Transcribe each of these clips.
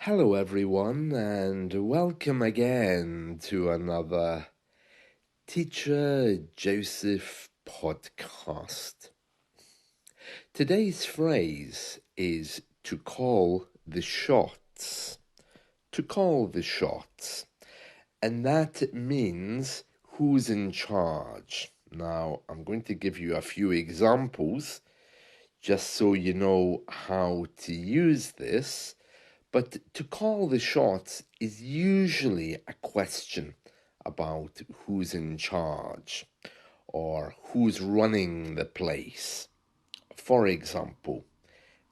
Hello, everyone, and welcome again to another Teacher Joseph podcast. Today's phrase is to call the shots. To call the shots. And that means who's in charge. Now, I'm going to give you a few examples just so you know how to use this. But to call the shots is usually a question about who's in charge or who's running the place. For example,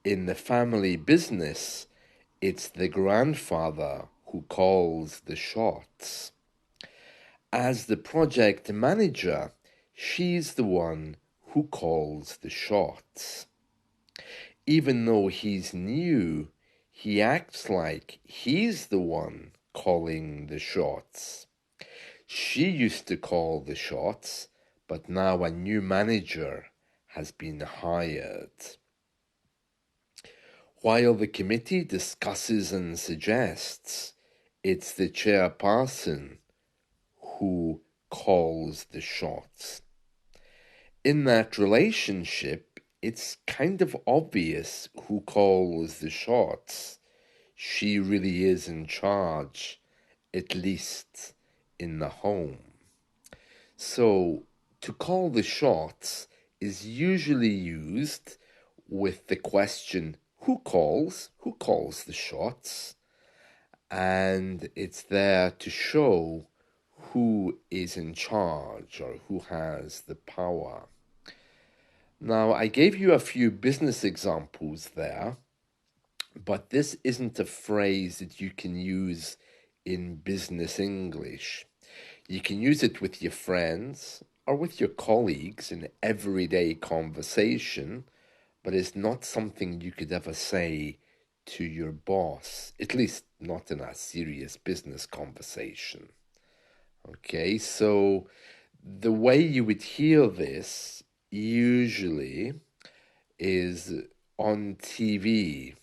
in the family business, it's the grandfather who calls the shots. As the project manager, she's the one who calls the shots. Even though he's new, he acts like he's the one calling the shots. She used to call the shots, but now a new manager has been hired. While the committee discusses and suggests, it's the chairperson who calls the shots. In that relationship, it's kind of obvious who calls the shots. She really is in charge, at least in the home. So, to call the shots is usually used with the question, who calls the shots? And it's there to show who is in charge or who has the power. Now, I gave you a few business examples there, but this isn't a phrase that you can use in business English. You can use it with your friends or with your colleagues in everyday conversation, but it's not something you could ever say to your boss, at least not in a serious business conversation. Okay, so the way you would hear this usually is on TV.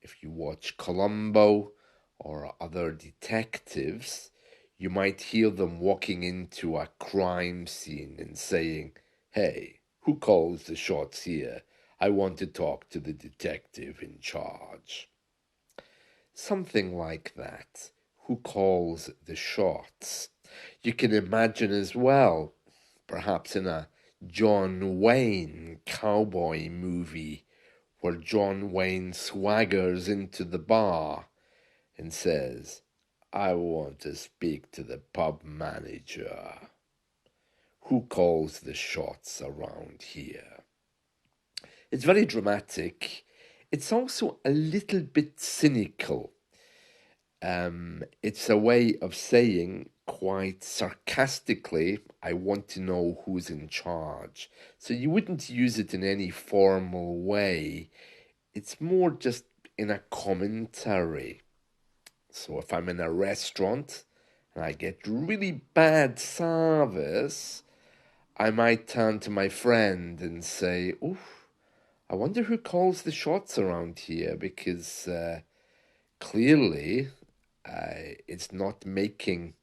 If you watch Columbo or other detectives, you might hear them walking into a crime scene and saying, "Hey, who calls the shots here? I want to talk to the detective in charge." Something like that. Who calls the shots? You can imagine as well, perhaps in a John Wayne cowboy movie, where John Wayne swaggers into the bar and says, "I want to speak to the pub manager." Who calls the shots around here? It's very dramatic. It's also a little bit cynical. It's a way of saying quite sarcastically, "I want to know who's in charge." So you wouldn't use it in any formal way. It's more just in a commentary. So if I'm in a restaurant and I get really bad service, I might turn to my friend and say, "Oof, I wonder who calls the shots around here, because clearly it's not making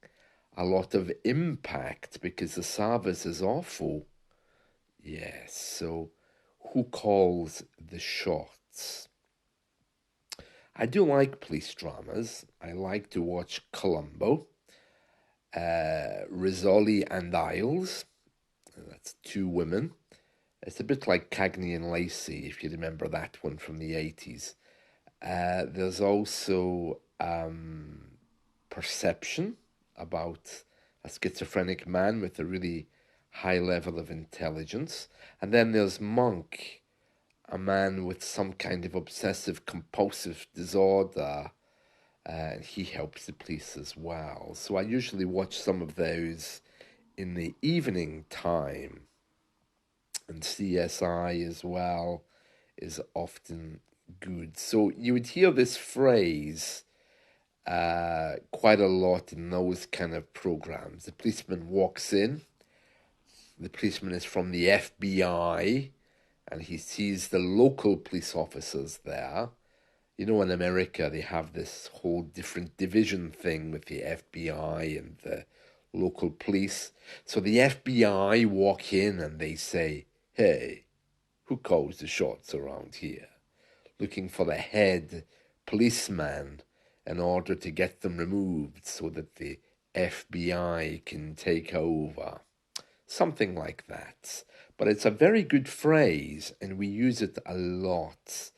a lot of impact because the service is awful." Yes, so who calls the shots? I do like police dramas. I like to watch Columbo, Rizzoli and Isles. That's two women. It's a bit like Cagney and Lacey, if you remember that one from the 80s. There's also Perception, about a schizophrenic man with a really high level of intelligence. And then there's Monk, a man with some kind of obsessive compulsive disorder, and he helps the police as well. So I usually watch some of those in the evening time. And CSI as well is often good. So you would hear this phrase quite a lot in those kind of programs. The policeman walks in, the policeman is from the FBI, and he sees the local police officers there, You know, in America, they have this whole different division thing with the FBI and the local police. So the FBI walk in and they say, "Hey, who calls the shots around here?" Looking for the head policeman in order to get them removed so that the FBI can take over. Something like that. But it's a very good phrase and we use it a lot.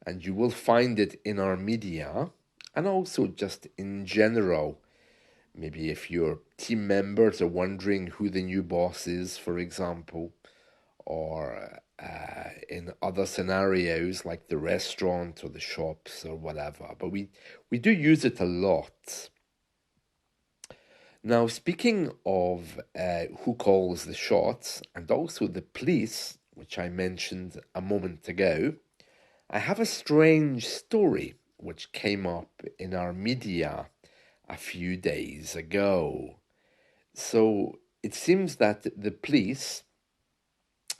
And you will find it in our media and also just in general. Maybe if your team members are wondering who the new boss is, for example, or in other scenarios like the restaurant or the shops or whatever. But we do use it a lot. Now, speaking of who calls the shots and also the police, which I mentioned a moment ago, I have a strange story which came up in our media a few days ago. So it seems that the police,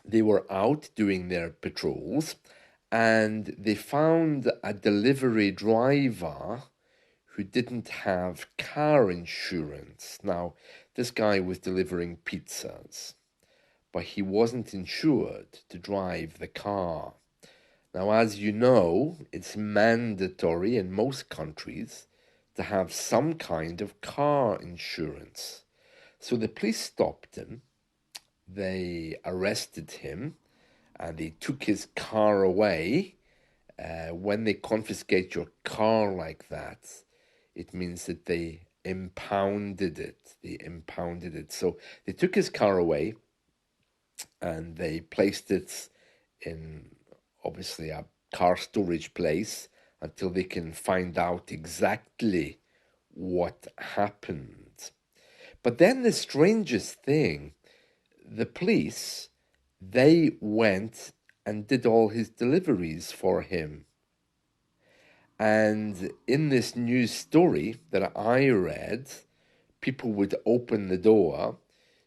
they were out doing their patrols and they found a delivery driver who didn't have car insurance. Now, this guy was delivering pizzas, but he wasn't insured to drive the car. Now, as you know, it's mandatory in most countries to have some kind of car insurance. So the police stopped him, they arrested him, and they took his car away. When they confiscate your car like that, it means that they impounded it. They impounded it. So they took his car away and they placed it in obviously a car storage place until they can find out exactly what happened. But then the strangest thing, the police, they went and did all his deliveries for him. And in this news story that I read, people would open the door,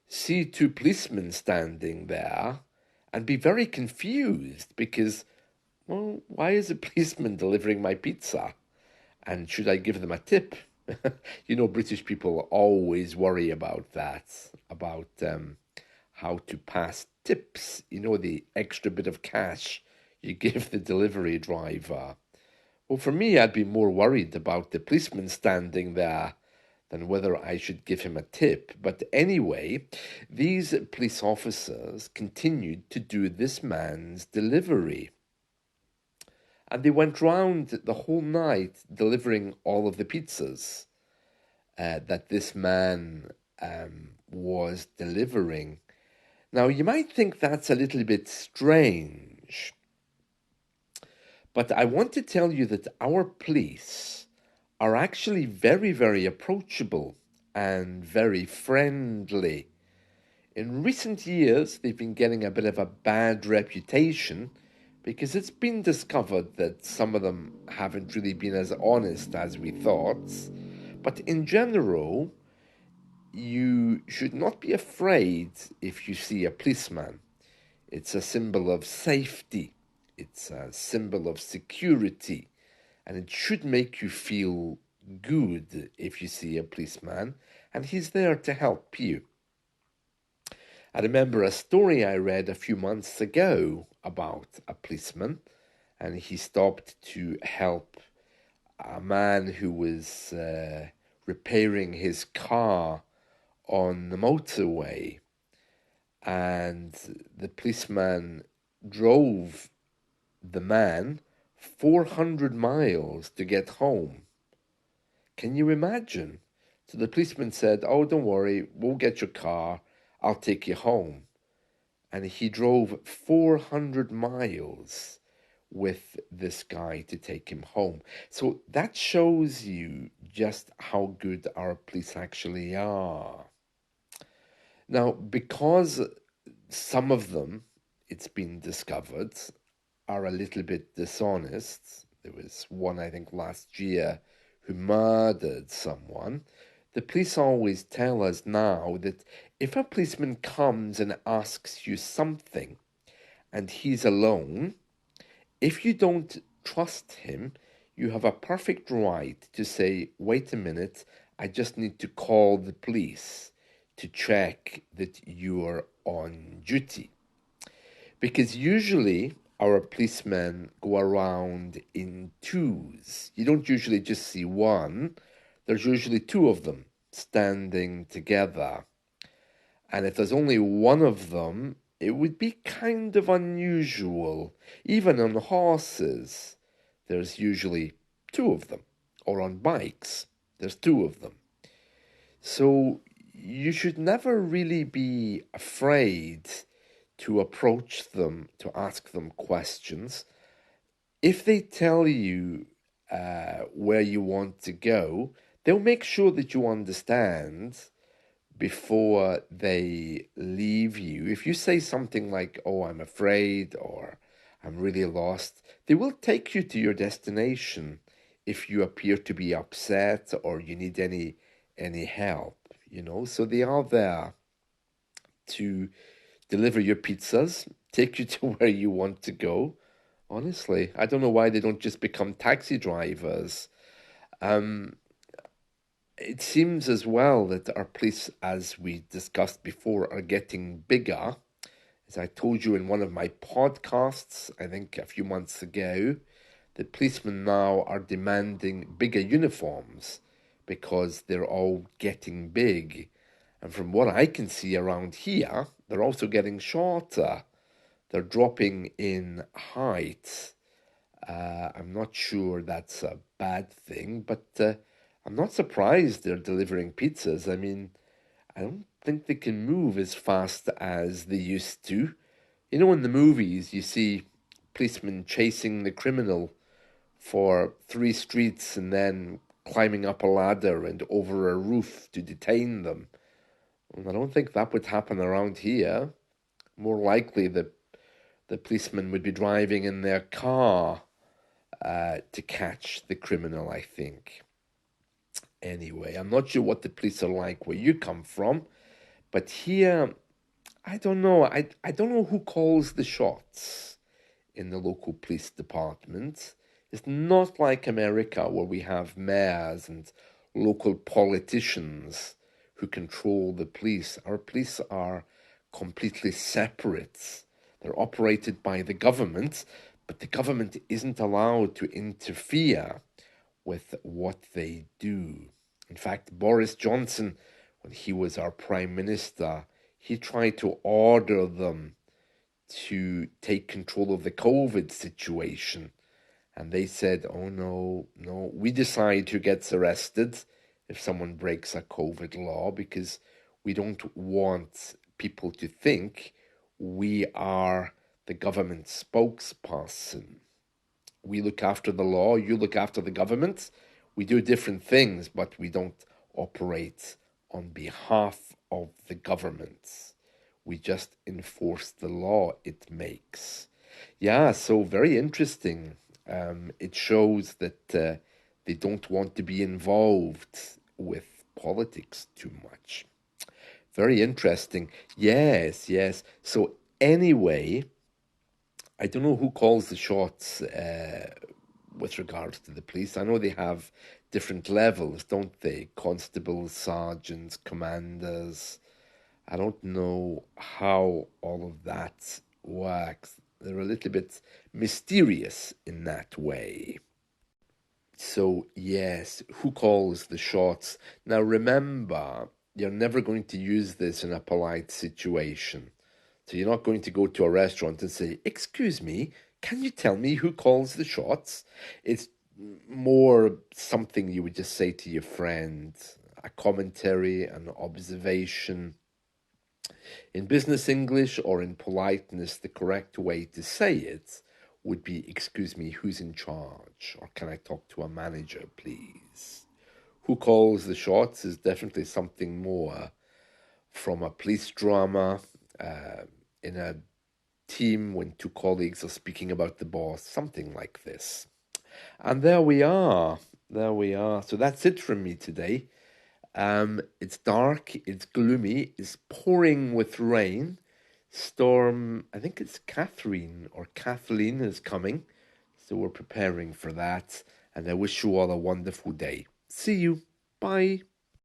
see two policemen standing there, and be very confused because, well, why is a policeman delivering my pizza? And should I give them a tip? You know, British people always worry about that, about how to pass tips, you know, the extra bit of cash you give the delivery driver. Well, for me, I'd be more worried about the policeman standing there than whether I should give him a tip. But anyway, these police officers continued to do this man's delivery. And they went round the whole night delivering all of the pizzas that this man was delivering. Now, you might think that's a little bit strange, but I want to tell you that our police are actually very, very approachable and very friendly. In recent years, they've been getting a bit of a bad reputation because it's been discovered that some of them haven't really been as honest as we thought. But in general, you should not be afraid if you see a policeman. It's a symbol of safety, it's a symbol of security, and it should make you feel good if you see a policeman and he's there to help you. I remember a story I read a few months ago about a policeman, and he stopped to help a man who was repairing his car on the motorway. And the policeman drove the man 400 miles to get home. Can you imagine? So the policeman said, "Oh, don't worry, we'll get your car. I'll take you home." And he drove 400 miles with this guy to take him home. So that shows you just how good our police actually are. Now, because some of them, it's been discovered, are a little bit dishonest. There was one, I think, last year who murdered someone. The police always tell us now that if a policeman comes and asks you something and he's alone, if you don't trust him, you have a perfect right to say, wait a minute, I just need to call the police to check that you're on duty. Because usually our policemen go around in twos. You don't usually just see one, there's usually two of them standing together. And if there's only one of them, it would be kind of unusual. Even on horses, there's usually two of them, or on bikes, there's two of them. So you should never really be afraid to approach them, to ask them questions. If they tell you where you want to go, they'll make sure that you understand before they leave you. If you say something like, oh, I'm afraid, or I'm really lost, they will take you to your destination if you appear to be upset or you need any help, you know. So they are there to deliver your pizzas, take you to where you want to go. Honestly, I don't know why they don't just become taxi drivers. Um, it seems as well that our police, as we discussed before, are getting bigger. As I told you in one of my podcasts, I think a few months ago, the policemen now are demanding bigger uniforms because they're all getting big. And from what I can see around here, they're also getting shorter. They're dropping in height. I'm not sure that's a bad thing, but I'm not surprised they're delivering pizzas. I mean, I don't think they can move as fast as they used to. You know, in the movies, you see policemen chasing the criminal for 3 streets and then climbing up a ladder and over a roof to detain them. Well, I don't think that would happen around here. More likely, the policeman would be driving in their car to catch the criminal, I think. Anyway, I'm not sure what the police are like where you come from, but here, I don't know. I don't know who calls the shots in the local police department. It's not like America where we have mayors and local politicians who control the police. Our police are completely separate. They're operated by the government, but the government isn't allowed to interfere with what they do. In fact, Boris Johnson, when he was our prime minister, he tried to order them to take control of the COVID situation. And they said, oh, no, no, we decide who gets arrested if someone breaks a COVID law because we don't want people to think we are the government spokesperson. We look after the law, you look after the government. We do different things, but we don't operate on behalf of the government. We just enforce the law it makes. Yeah, so very interesting. It shows that they don't want to be involved with politics too much. Very interesting. Yes, yes. So, anyway, I don't know who calls the shots with regards to the police. I know they have different levels, don't they? Constables, sergeants, commanders. I don't know how all of that works. They're a little bit mysterious in that way. So, yes, who calls the shots? Now, remember, you're never going to use this in a polite situation. So, you're not going to go to a restaurant and say, excuse me, can you tell me who calls the shots? It's more something you would just say to your friend, a commentary, an observation. In business English or in politeness, the correct way to say it would be, excuse me, who's in charge? Or can I talk to a manager, please? Who calls the shots is definitely something more from a police drama in a team when two colleagues are speaking about the boss, something like this. And there we are. There we are. So that's it from me today. It's dark, it's gloomy, it's pouring with rain. Storm, I think it's Catherine or Kathleen is coming. So we're preparing for that. and I wish you all a wonderful day. See you. Bye.